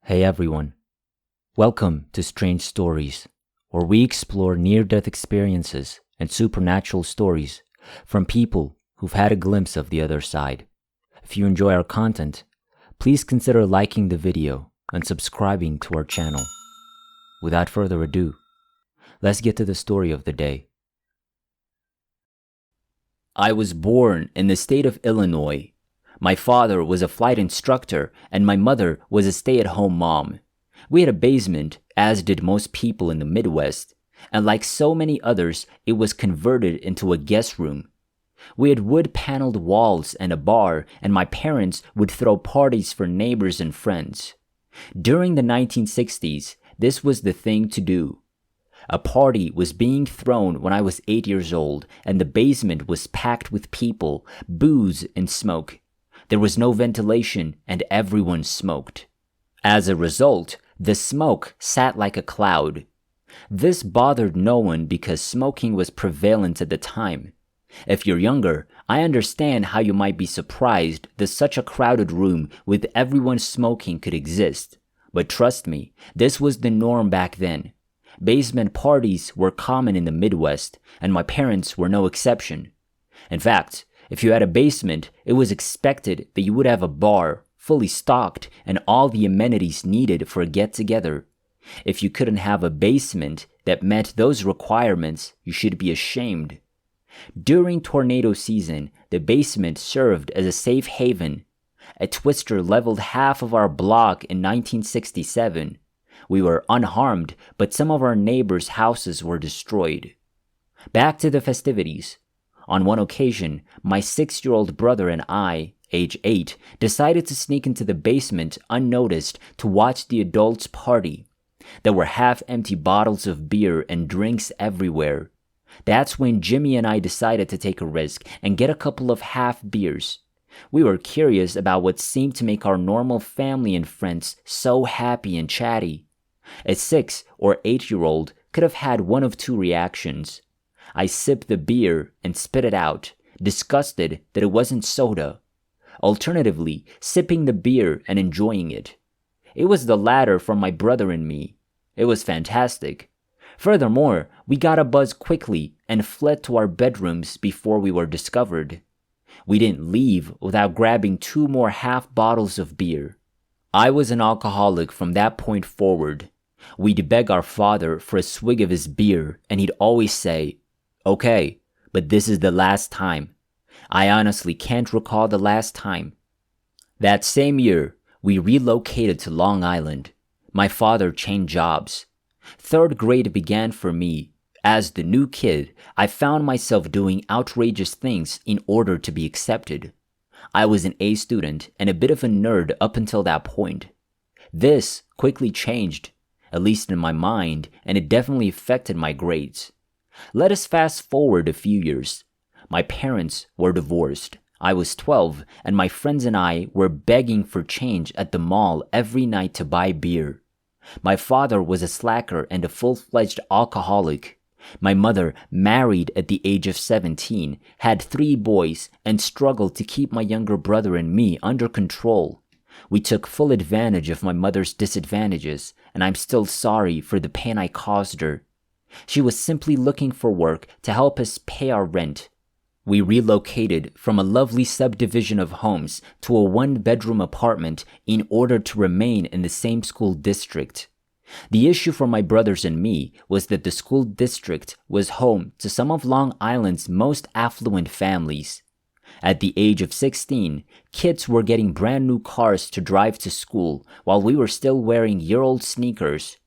Hey everyone, welcome to Strange Stories, where we explore near-death experiences and supernatural stories from people who've had a glimpse of the other side. If you enjoy our content, please consider liking the video and subscribing to our channel. Without further ado, let's get to the story of the day. I was born in the state of Illinois. My father was a flight instructor and my mother was a stay-at-home mom. We had a basement, as did most people in the Midwest, and like so many others, it was converted into a guest room. We had wood-paneled walls and a bar, and my parents would throw parties for neighbors and friends. During the 1960s, this was the thing to do. A party was being thrown when I was 8 years old, and the basement was packed with people, booze, and smoke. There was no ventilation and everyone smoked. As a result, the smoke sat like a cloud. This bothered no one because smoking was prevalent at the time. If you're younger, I understand how you might be surprised that such a crowded room with everyone smoking could exist. But trust me, this was the norm back then. Basement parties were common in the Midwest, and my parents were no exception. In fact, if you had a basement, it was expected that you would have a bar, fully stocked, and all the amenities needed for a get-together. If you couldn't have a basement that met those requirements, you should be ashamed. During tornado season, the basement served as a safe haven. A twister leveled half of our block in 1967. We were unharmed, but some of our neighbors' houses were destroyed. Back to the festivities. On one occasion, my 6-year-old brother and I, age 8, decided to sneak into the basement unnoticed to watch the adults party. There were half-empty bottles of beer and drinks everywhere. That's when Jimmy and I decided to take a risk and get a couple of half beers. We were curious about what seemed to make our normal family and friends so happy and chatty. A 6 or 8-year-old could have had one of two reactions. I sipped the beer and spit it out, disgusted that it wasn't soda. Alternatively, sipping the beer and enjoying it. It was the latter from my brother and me. It was fantastic. Furthermore, we got a buzz quickly and fled to our bedrooms before we were discovered. We didn't leave without grabbing 2 more half bottles of beer. I was an alcoholic from that point forward. We'd beg our father for a swig of his beer and he'd always say, "Okay, but this is the last time." I honestly can't recall the last time. That same year, we relocated to Long Island. My father changed jobs. 3rd grade began for me. As the new kid, I found myself doing outrageous things in order to be accepted. I was an A student and a bit of a nerd up until that point. This quickly changed, at least in my mind, and it definitely affected my grades. Let us fast forward a few years. My parents were divorced. I was 12, and my friends and I were begging for change at the mall every night to buy beer. My father was a slacker and a full-fledged alcoholic. My mother, married at the age of 17, had 3 boys and struggled to keep my younger brother and me under control. We took full advantage of my mother's disadvantages, and I'm still sorry for the pain I caused her. She was simply looking for work to help us pay our rent. We relocated from a lovely subdivision of homes to a 1-bedroom apartment in order to remain in the same school district. The issue for my brothers and me was that the school district was home to some of Long Island's most affluent families. At the age of 16, kids were getting brand new cars to drive to school while we were still wearing year-old sneakers.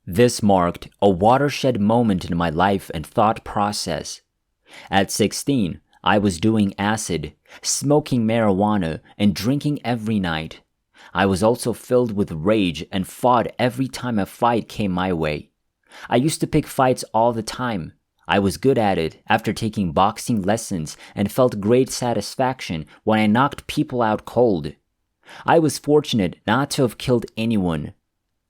This marked a watershed moment in my life and thought process. At 16, I was doing acid, smoking marijuana, and drinking every night. I was also filled with rage and fought every time a fight came my way. I used to pick fights all the time. I was good at it after taking boxing lessons and felt great satisfaction when I knocked people out cold. I was fortunate not to have killed anyone.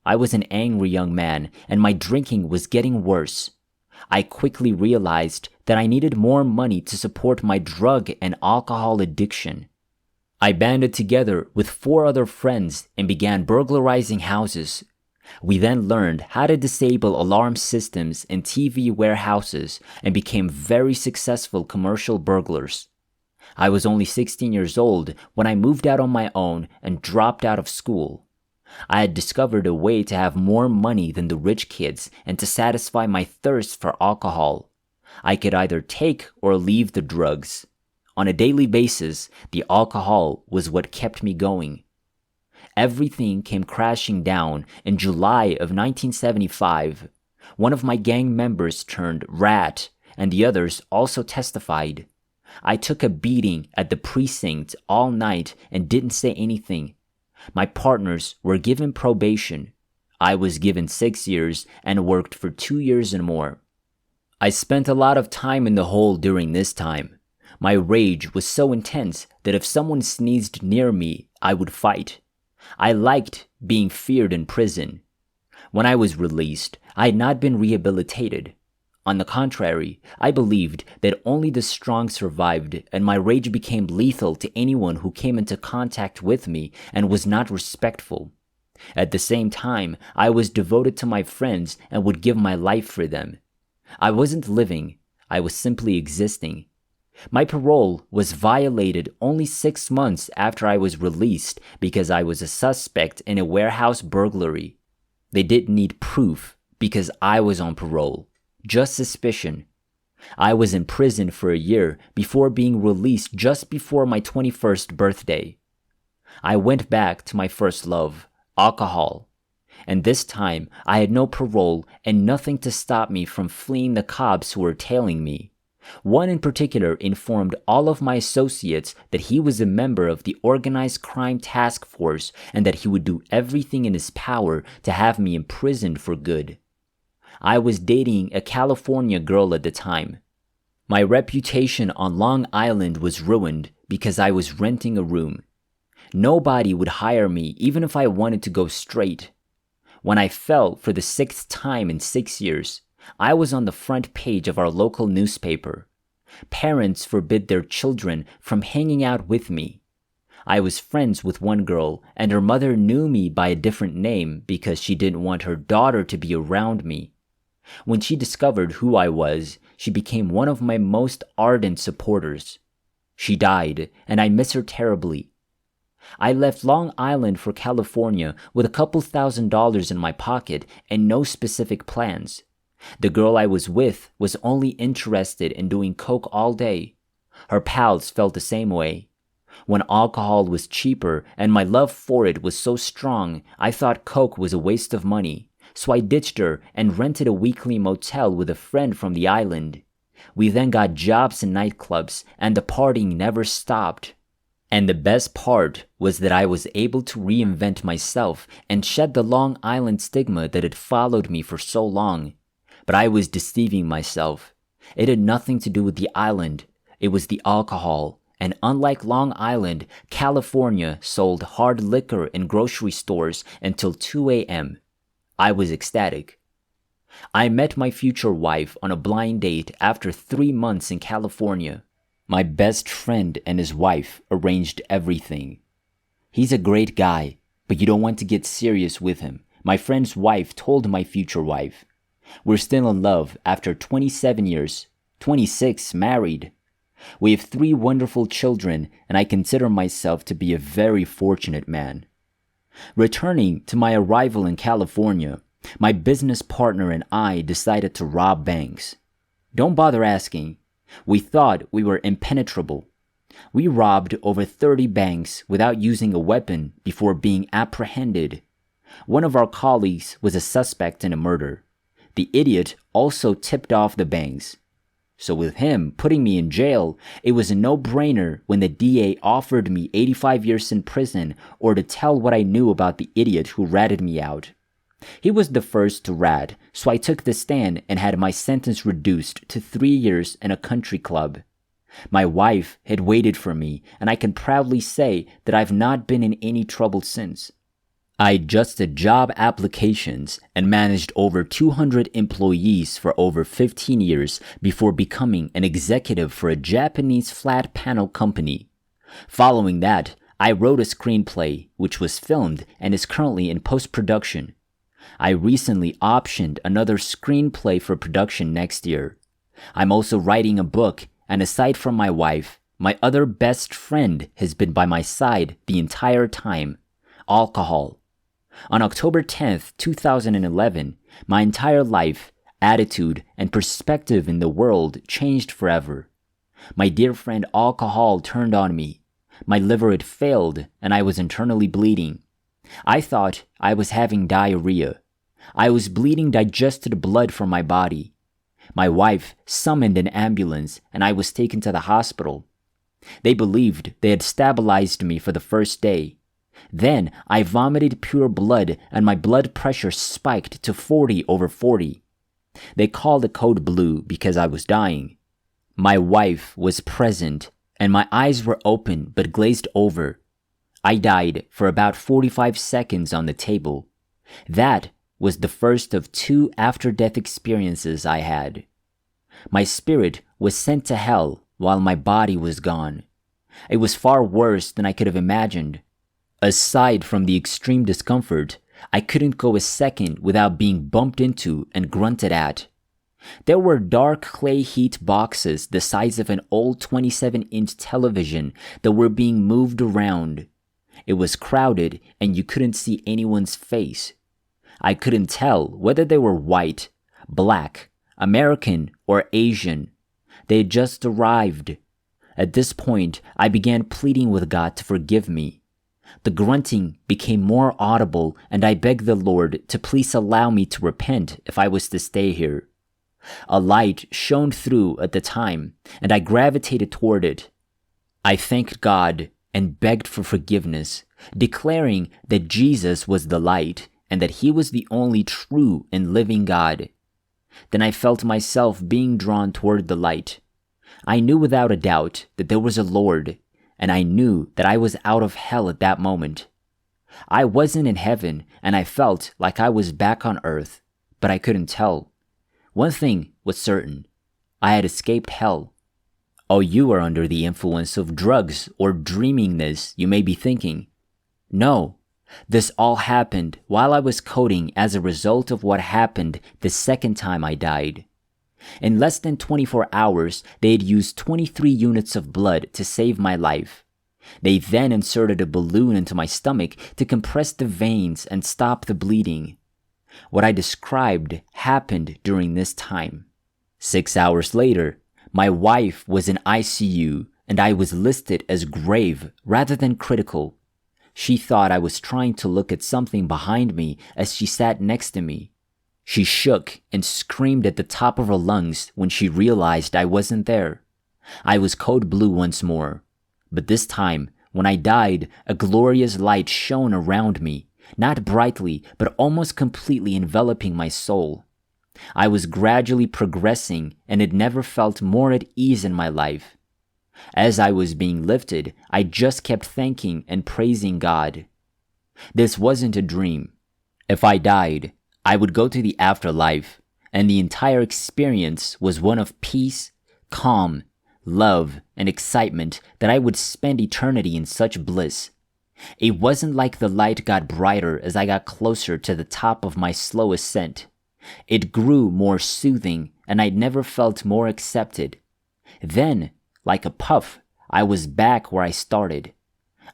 I was an angry young man, and my drinking was getting worse. I quickly realized that I needed more money to support my drug and alcohol addiction. I banded together with 4 other friends and began burglarizing houses. We then learned how to disable alarm systems in TV warehouses and became very successful commercial burglars. I was only 16 years old when I moved out on my own and dropped out of school. I had discovered a way to have more money than the rich kids and to satisfy my thirst for alcohol. I could either take or leave the drugs. On a daily basis, the alcohol was what kept me going. Everything came crashing down in July of 1975. One of my gang members turned rat, and the others also testified. I took a beating at the precinct all night and didn't say anything. My partners were given probation. I was given 6 years and worked for 2 years and more. I spent a lot of time in the hole during this time. My rage was so intense that if someone sneezed near me, I would fight. I liked being feared in prison. When I was released, I had not been rehabilitated. On the contrary, I believed that only the strong survived, and my rage became lethal to anyone who came into contact with me and was not respectful. At the same time, I was devoted to my friends and would give my life for them. I wasn't living, I was simply existing. My parole was violated only 6 months after I was released because I was a suspect in a warehouse burglary. They didn't need proof because I was on parole, just suspicion. I was in prison for a year before being released just before my 21st birthday. I went back to my first love, alcohol. And this time, I had no parole and nothing to stop me from fleeing the cops who were tailing me. One in particular informed all of my associates that he was a member of the organized crime task force and that he would do everything in his power to have me imprisoned for good. I was dating a California girl at the time. My reputation on Long Island was ruined because I was renting a room. Nobody would hire me even if I wanted to go straight. When I fell for the 6th time in 6 years, I was on the front page of our local newspaper. Parents forbid their children from hanging out with me. I was friends with one girl, and her mother knew me by a different name because she didn't want her daughter to be around me. When she discovered who I was, she became one of my most ardent supporters. She died, and I miss her terribly. I left Long Island for California with a couple $1,000s in my pocket and no specific plans. The girl I was with was only interested in doing coke all day. Her pals felt the same way. When alcohol was cheaper and my love for it was so strong, I thought coke was a waste of money. So I ditched her and rented a weekly motel with a friend from the island. We then got jobs in nightclubs and the partying never stopped. And the best part was that I was able to reinvent myself and shed the Long Island stigma that had followed me for so long. But I was deceiving myself. It had nothing to do with the island. It was the alcohol. And unlike Long Island, California sold hard liquor in grocery stores until 2 a.m. I was ecstatic. I met my future wife on a blind date after 3 months in California. My best friend and his wife arranged everything. He's a great guy, but you don't want to get serious with him. My friend's wife told my future wife. We're still in love after 27 years, 26 married. We have 3 wonderful children, and I consider myself to be a very fortunate man. Returning to my arrival in California, my business partner and I decided to rob banks. Don't bother asking. We thought we were impenetrable. We robbed over 30 banks without using a weapon before being apprehended. One of our colleagues was a suspect in a murder. The idiot also tipped off the banks. So with him putting me in jail, it was a no-brainer when the DA offered me 85 years in prison or to tell what I knew about the idiot who ratted me out. He was the first to rat, so I took the stand and had my sentence reduced to 3 years in a country club. My wife had waited for me, and I can proudly say that I've not been in any trouble since. I adjusted job applications and managed over 200 employees for over 15 years before becoming an executive for a Japanese flat panel company. Following that, I wrote a screenplay, which was filmed and is currently in post-production. I recently optioned another screenplay for production next year. I'm also writing a book, and aside from my wife, my other best friend has been by my side the entire time: alcohol. On October 10th, 2011, my entire life, attitude, and perspective in the world changed forever. My dear friend alcohol turned on me. My liver had failed, and I was internally bleeding. I thought I was having diarrhea. I was bleeding digested blood from my body. My wife summoned an ambulance, and I was taken to the hospital. They believed they had stabilized me for the first day. Then I vomited pure blood, and my blood pressure spiked to 40/40. They called it code blue because I was dying. My wife was present, and my eyes were open but glazed over. I died for about 45 seconds on the table. That was the first of 2 after-death experiences I had. My spirit was sent to hell while my body was gone. It was far worse than I could have imagined. Aside from the extreme discomfort, I couldn't go a second without being bumped into and grunted at. There were dark clay heat boxes the size of an old 27-inch television that were being moved around. It was crowded and you couldn't see anyone's face. I couldn't tell whether they were white, black, American, or Asian. They had just arrived. At this point, I began pleading with God to forgive me. The grunting became more audible, and I begged the Lord to please allow me to repent if I was to stay here. A light shone through at the time, and I gravitated toward it. I thanked God and begged for forgiveness, declaring that Jesus was the light and that He was the only true and living God. Then I felt myself being drawn toward the light. I knew without a doubt that there was a Lord, and I knew that I was out of hell at that moment. I wasn't in heaven, and I felt like I was back on earth, but I couldn't tell. One thing was certain: I had escaped hell. Oh, you are under the influence of drugs or dreaming this, you may be thinking. No, this all happened while I was coding as a result of what happened the second time I died. In less than 24 hours, they had used 23 units of blood to save my life. They then inserted a balloon into my stomach to compress the veins and stop the bleeding. What I described happened during this time. 6 hours later, my wife was in ICU and I was listed as grave rather than critical. She thought I was trying to look at something behind me as she sat next to me. She shook and screamed at the top of her lungs when she realized I wasn't there. I was code blue once more. But this time, when I died, a glorious light shone around me, not brightly, but almost completely enveloping my soul. I was gradually progressing and had never felt more at ease in my life. As I was being lifted, I just kept thanking and praising God. This wasn't a dream. If I died, I would go to the afterlife, and the entire experience was one of peace, calm, love, and excitement that I would spend eternity in such bliss. It wasn't like the light got brighter as I got closer to the top of my slow ascent. It grew more soothing, and I'd never felt more accepted. Then, like a puff, I was back where I started.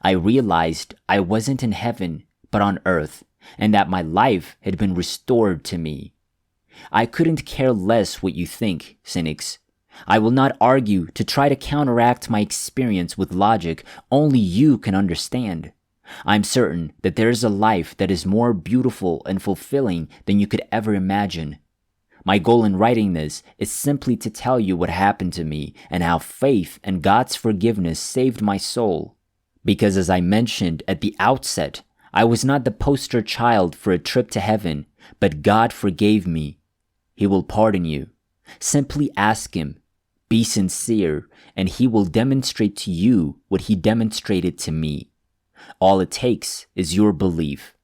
I realized I wasn't in heaven, but on earth, and that my life had been restored to me. I couldn't care less what you think, cynics. I will not argue to try to counteract my experience with logic only you can understand. I'm certain that there is a life that is more beautiful and fulfilling than you could ever imagine. My goal in writing this is simply to tell you what happened to me and how faith and God's forgiveness saved my soul. Because as I mentioned at the outset, I was not the poster child for a trip to heaven, but God forgave me. He will pardon you. Simply ask Him. Be sincere, and He will demonstrate to you what He demonstrated to me. All it takes is your belief.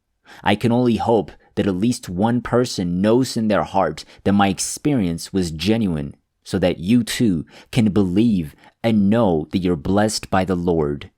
I can only hope that at least one person knows in their heart that my experience was genuine, so that you too can believe and know that you're blessed by the Lord.